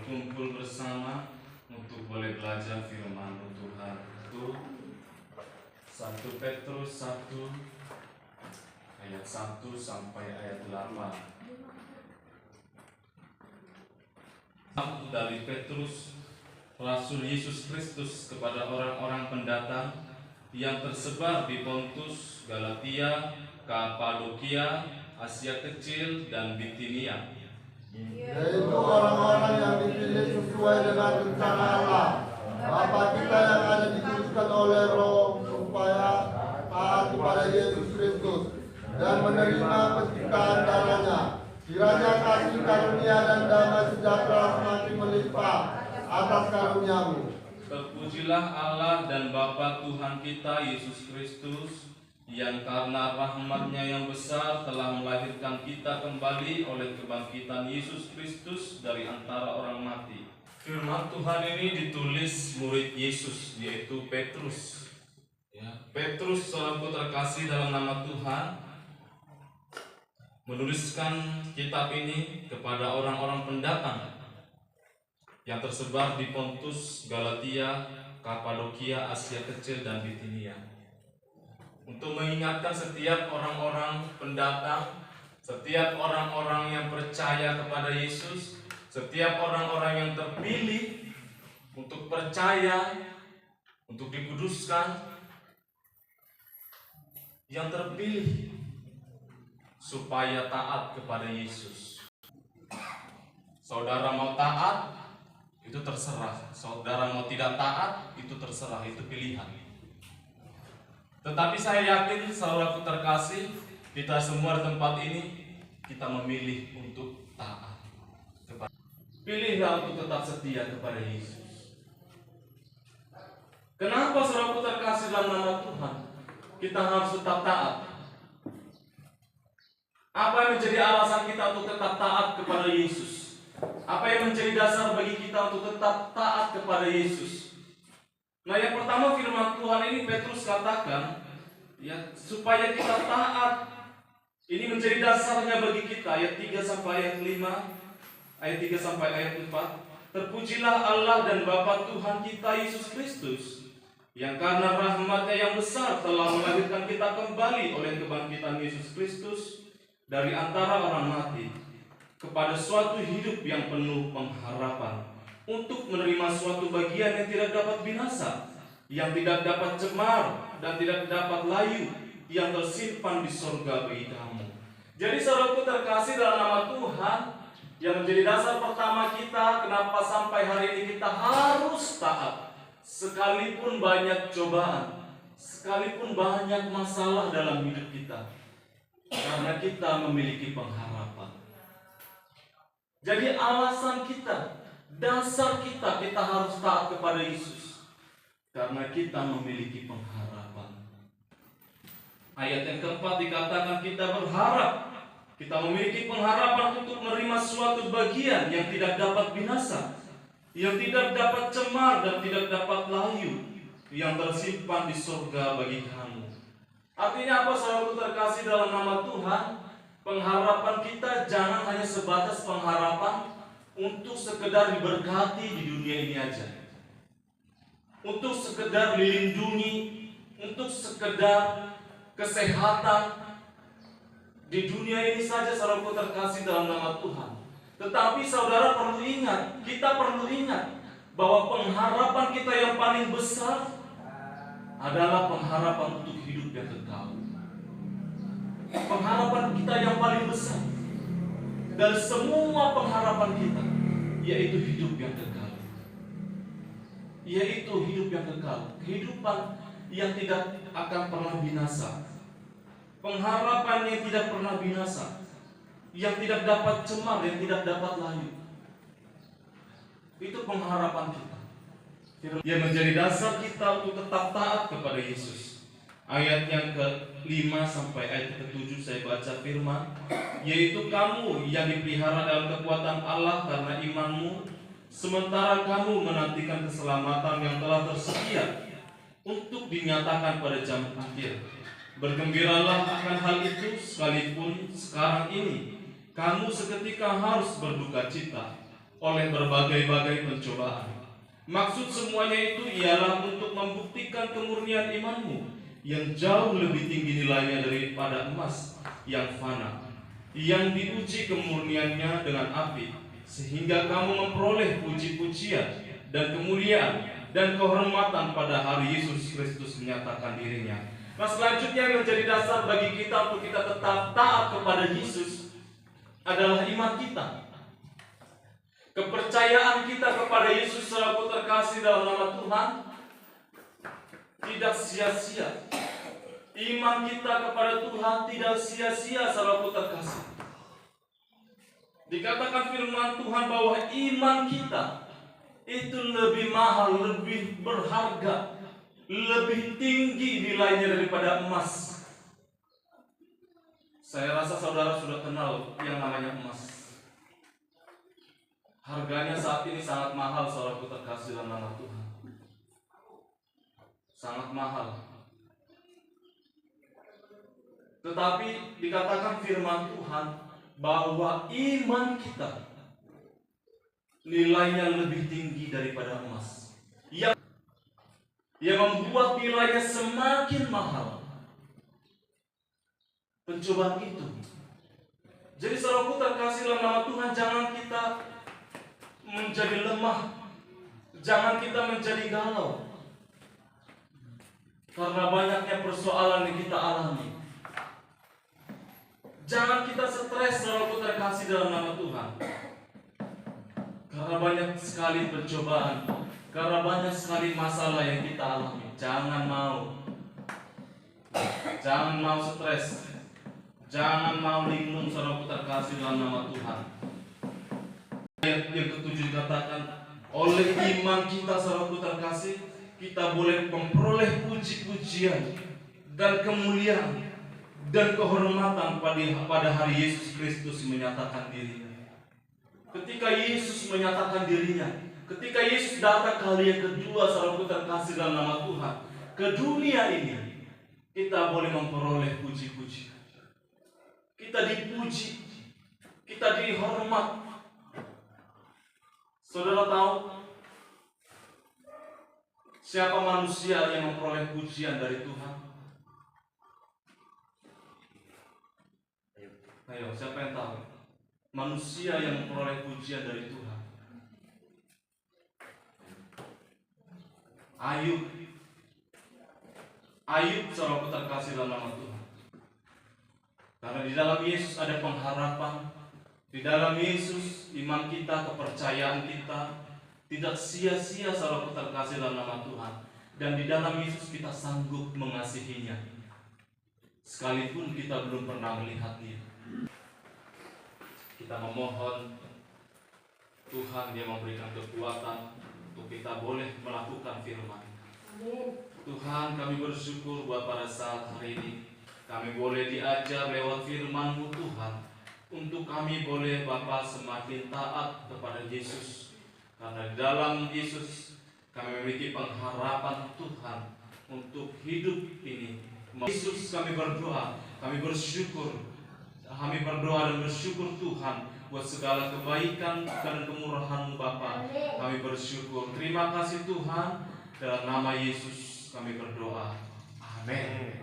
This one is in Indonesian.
berkumpul bersama untuk boleh belajar firman Tuhan. Itu 1 Petrus 1 ayat 1 sampai ayat 8. Dari Petrus, Rasul Yesus Kristus, kepada orang-orang pendatang yang tersebar di Pontus, Galatia, Kapadokia, Asia Kecil, dan Bitinia, yaitu orang-orang yang dipilih sesuai dengan rencana Allah, Bapa kita yang ada dikuduskan oleh Roh, supaya taat kepada Yesus Kristus dan menerima penciptaan darahnya. Kiranya kasih karunia dan damai sejahtera semakin melimpah atas karuniamu. Terpujilah Allah dan Bapa Tuhan kita Yesus Kristus, yang karena rahmat-Nya yang besar telah melahirkan kita kembali oleh kebangkitan Yesus Kristus dari antara orang mati. Firman Tuhan ini ditulis murid Yesus, yaitu Petrus. Petrus, saudaraku terkasih dalam nama Tuhan, menuliskan kitab ini kepada orang-orang pendatang yang tersebar di Pontus, Galatia, Kapadokia, Asia Kecil, dan Bitinia, untuk mengingatkan setiap orang-orang pendatang, setiap orang-orang yang percaya kepada Yesus, setiap orang-orang yang terpilih untuk percaya, untuk dikuduskan, yang terpilih supaya taat kepada Yesus. Saudara mau taat, itu terserah. Saudara mau tidak taat, itu terserah, itu pilihan. Tetapi saya yakin, saudaraku terkasih, kita semua di tempat ini, kita memilih untuk taat. Pilihlah untuk tetap setia kepada Yesus. Kenapa, saudaraku terkasih dalam nama Tuhan, kita harus tetap taat? Apa yang menjadi alasan kita untuk tetap taat kepada Yesus? Apa yang menjadi dasar bagi kita untuk tetap taat kepada Yesus? Nah, yang pertama, firman Tuhan ini Petrus katakan, supaya kita taat. Ini menjadi dasarnya bagi kita. Ayat 3 sampai ayat 5, ayat 3 sampai ayat 4. Terpujilah Allah dan Bapa Tuhan kita Yesus Kristus, yang karena rahmat-Nya yang besar telah melahirkan kita kembali oleh kebangkitan Yesus Kristus dari antara orang mati, kepada suatu hidup yang penuh pengharapan, untuk menerima suatu bagian yang tidak dapat binasa, yang tidak dapat cemar dan tidak dapat layu, yang tersimpan di surga bagi kamu. Jadi saudaraku terkasih dalam nama Tuhan, yang menjadi dasar pertama kita, kenapa sampai hari ini kita harus taat, sekalipun banyak cobaan, sekalipun banyak masalah dalam hidup kita, karena kita memiliki pengharapan. Jadi alasan kita, dasar kita harus taat kepada Yesus, karena kita memiliki pengharapan. Ayat yang keempat dikatakan kita berharap, kita memiliki pengharapan untuk menerima suatu bagian yang tidak dapat binasa, yang tidak dapat cemar dan tidak dapat layu, yang tersimpan di surga bagi kamu. Artinya apa, saudaraku terkasih dalam nama Tuhan? Pengharapan kita jangan hanya sebatas pengharapan untuk sekedar diberkati di dunia ini aja, untuk sekedar dilindungi, untuk sekedar kesehatan di dunia ini saja, saudaraku terkasih dalam nama Tuhan. Tetapi saudara perlu ingat, kita perlu ingat bahwa pengharapan kita yang paling besar adalah pengharapan untuk hidup yang kekal. Pengharapan kita yang paling besar dari semua pengharapan kita, yaitu hidup yang kekal. Yaitu hidup yang kekal, kehidupan yang tidak akan pernah binasa, pengharapan yang tidak pernah binasa, yang tidak dapat cemar, yang tidak dapat layu. Itu pengharapan kita, yang menjadi dasar kita untuk tetap taat kepada Yesus. Ayat yang ke-5 sampai ayat ke-7 saya baca firman, yaitu kamu yang dipelihara dalam kekuatan Allah karena imanmu, sementara kamu menantikan keselamatan yang telah tersedia untuk dinyatakan pada zaman akhir. Bergembiralah akan hal itu, sekalipun sekarang ini kamu seketika harus berduka cita oleh berbagai-bagai pencobaan. Maksud semuanya itu ialah untuk membuktikan kemurnian imanmu yang jauh lebih tinggi nilainya daripada emas yang fana, yang diuji kemurniannya dengan api, sehingga kamu memperoleh puji-pujian dan kemuliaan dan kehormatan pada hari Yesus Kristus menyatakan dirinya. Nah, selanjutnya yang menjadi dasar bagi kita untuk kita tetap taat kepada Yesus adalah iman kita. Kepercayaan kita kepada Yesus selaku terkasih dalam nama Tuhan tidak sia-sia. Iman kita kepada Tuhan tidak sia-sia selaku terkasih. Dikatakan firman Tuhan bahwa iman kita itu lebih mahal, lebih berharga, lebih tinggi nilainya daripada emas. Saya rasa saudara sudah kenal yang namanya emas. Harganya saat ini sangat mahal saudaraku terkasih dalam nama Tuhan. Sangat mahal. Tetapi dikatakan firman Tuhan bahwa iman kita nilainya lebih tinggi daripada emas. Yang membuat nilainya semakin mahal. Pencobaan itu. Jadi saudaraku terkasih dalam nama Tuhan, jangan kita menjadi lemah, jangan kita menjadi galau karena banyaknya persoalan yang kita alami. Jangan kita stres saudaraku terkasih dalam nama Tuhan, karena banyak sekali pencobaan, karena banyak sekali masalah yang kita alami. Jangan mau stres, jangan mau linglung saudaraku terkasih dalam nama Tuhan. Ayat yang ketujuh dikatakan, oleh iman kita saudaraku terkasih, kita boleh memperoleh puji-pujian dan kemuliaan dan kehormatan pada hari Yesus Kristus menyatakan dirinya. Ketika Yesus menyatakan dirinya, ketika Yesus datang kali yang kedua saudaraku terkasih dalam nama Tuhan ke dunia ini, kita boleh memperoleh puji-pujian. Kita dipuji, kita dihormat. Saudara tahu siapa manusia yang memperoleh pujian dari Tuhan? Ayo, siapa yang tahu? Manusia yang memperoleh pujian dari Tuhan. Ayub saudaraku terkasih dalam nama Tuhan. Karena di dalam Yesus ada pengharapan. Di dalam Yesus iman kita, kepercayaan kita tidak sia-sia saudaraku terkasih dalam nama Tuhan. Dan di dalam Yesus kita sanggup mengasihinya sekalipun kita belum pernah melihat Dia. Kita memohon Tuhan Dia memberikan kekuatan untuk kita boleh melakukan firman. Tuhan, kami bersyukur buat pada saat hari ini kami boleh diajar lewat firman-Mu Tuhan, untuk kami boleh Bapa semakin taat kepada Yesus. Karena di dalam Yesus kami memiliki pengharapan Tuhan untuk hidup ini. Yesus kami berdoa, kami bersyukur, kami berdoa dan bersyukur Tuhan buat segala kebaikan dan kemurahan-Mu Bapa. Kami bersyukur. Terima kasih Tuhan, dalam nama Yesus kami berdoa. Amin.